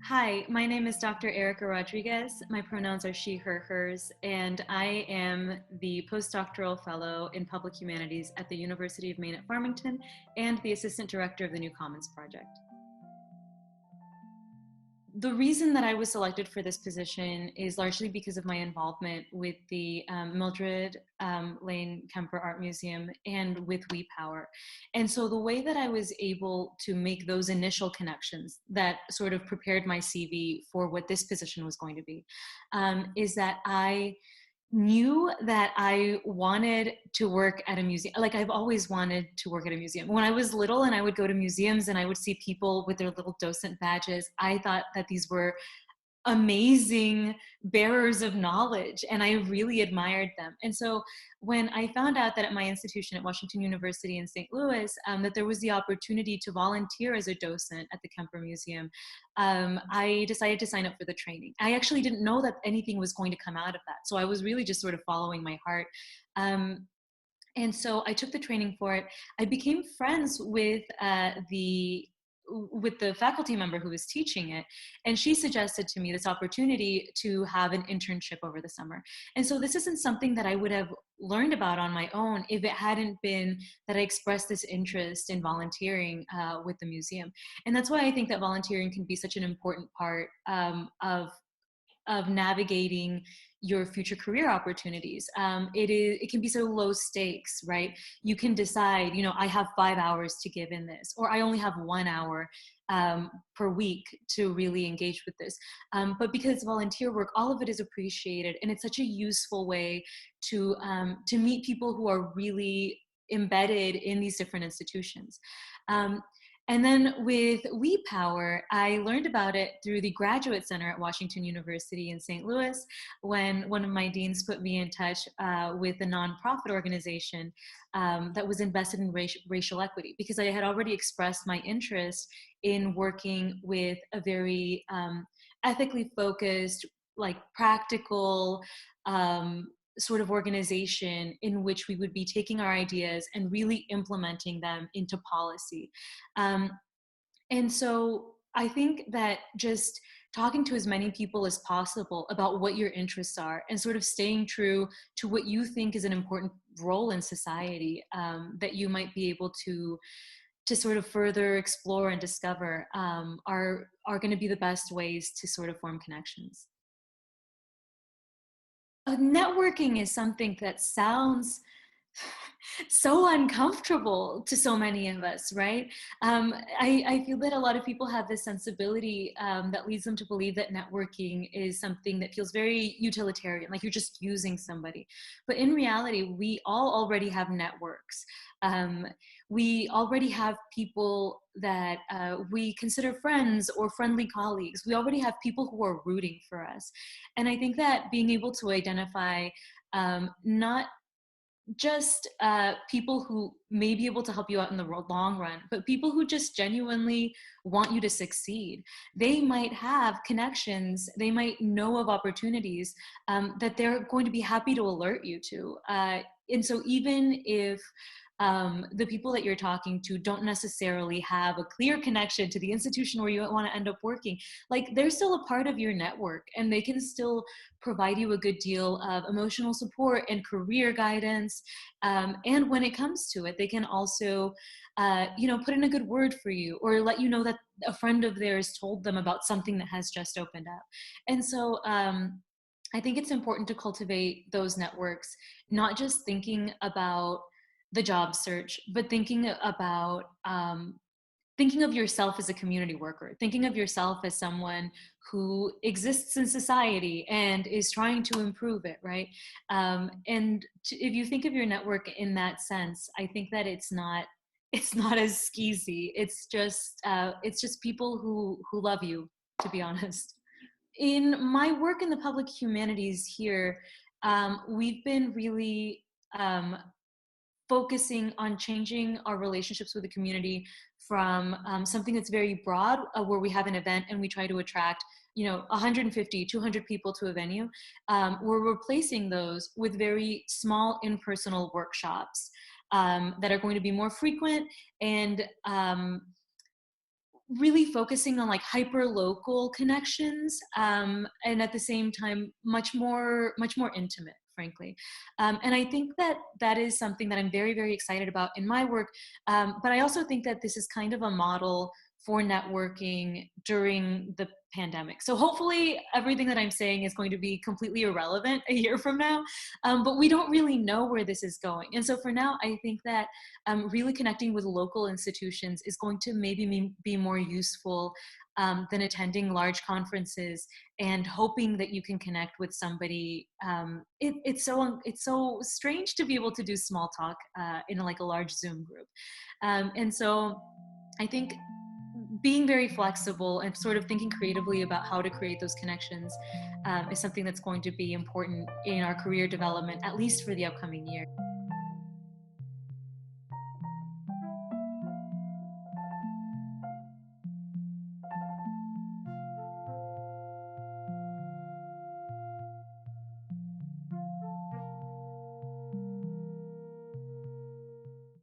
Hi, my name is Dr. Erika Rodriguez. My pronouns are she, her, hers, and I am the postdoctoral fellow in public humanities at the University of Maine at Farmington and the assistant director of the New Commons Project. The reason that I was selected for this position is largely because of my involvement with the Mildred Lane Kemper Art Museum and with We Power. And so the way that I was able to make those initial connections that sort of prepared my CV for what this position was going to be is that I knew that I wanted to work at a museum. Like, I've always wanted to work at a museum. When I was little and I would go to museums and I would see people with their little docent badges, I thought that these were amazing bearers of knowledge, and I really admired them. And so when I found out that at my institution at Washington University in St. Louis, that there was the opportunity to volunteer as a docent at the Kemper Museum, I decided to sign up for the training. I actually didn't know that anything was going to come out of that, so I was really just sort of following my heart. And so I took the training for it. I became friends with the faculty member who was teaching it, and she suggested to me this opportunity to have an internship over the summer. And so this isn't something that I would have learned about on my own if it hadn't been that I expressed this interest in volunteering with the museum. And that's why I think that volunteering can be such an important part of navigating your future career opportunities. It can be so low stakes, right? You can decide, I have 5 hours to give in this, or I only have 1 hour per week to really engage with this. But because it's volunteer work, all of it is appreciated, and it's such a useful way to meet people who are really embedded in these different institutions. And then with We Power, I learned about it through the Graduate Center at Washington University in St. Louis, when one of my deans put me in touch with a nonprofit organization that was invested in racial equity, because I had already expressed my interest in working with a very ethically focused, like practical, sort of organization in which we would be taking our ideas and really implementing them into policy. Um, and so I think that just talking to as many people as possible about what your interests are and sort of staying true to what you think is an important role in society, that you might be able to sort of further explore and discover, are going to be the best ways to sort of form connections. Networking is something that sounds so uncomfortable to so many of us, right? I feel that a lot of people have this sensibility that leads them to believe that networking is something that feels very utilitarian, like you're just using somebody. But in reality, we all already have networks. Um, we already have people that we consider friends or friendly colleagues. We already have people who are rooting for us. And I think that being able to identify not just people who may be able to help you out in the long run, but people who just genuinely want you to succeed. They might have connections, they might know of opportunities that they're going to be happy to alert you to. And so even if the people that you're talking to don't necessarily have a clear connection to the institution where you want to end up working, like they're still a part of your network, and they can still provide you a good deal of emotional support and career guidance. And when it comes to it, they can also, put in a good word for you, or let you know that a friend of theirs told them about something that has just opened up. And so I think it's important to cultivate those networks, not just thinking about the job search, but thinking about thinking of yourself as a community worker, thinking of yourself as someone who exists in society and is trying to improve it, right? If you think of your network in that sense, I think that it's not as skeezy. It's just people who love you, to be honest. In my work in the public humanities here, we've been really focusing on changing our relationships with the community from something that's very broad, where we have an event and we try to attract 150, 200 people to a venue. We're replacing those with very small impersonal workshops that are going to be more frequent and really focusing on like hyper local connections, and at the same time much more intimate, frankly. And I think that that is something that I'm very, very excited about in my work. But I also think that this is kind of a model for networking during the pandemic. So hopefully everything that I'm saying is going to be completely irrelevant a year from now. But we don't really know where this is going. And so for now, I think that really connecting with local institutions is going to maybe be more useful than attending large conferences and hoping that you can connect with somebody. It's so strange to be able to do small talk in like a large Zoom group, and so I think being very flexible and sort of thinking creatively about how to create those connections is something that's going to be important in our career development, at least for the upcoming year.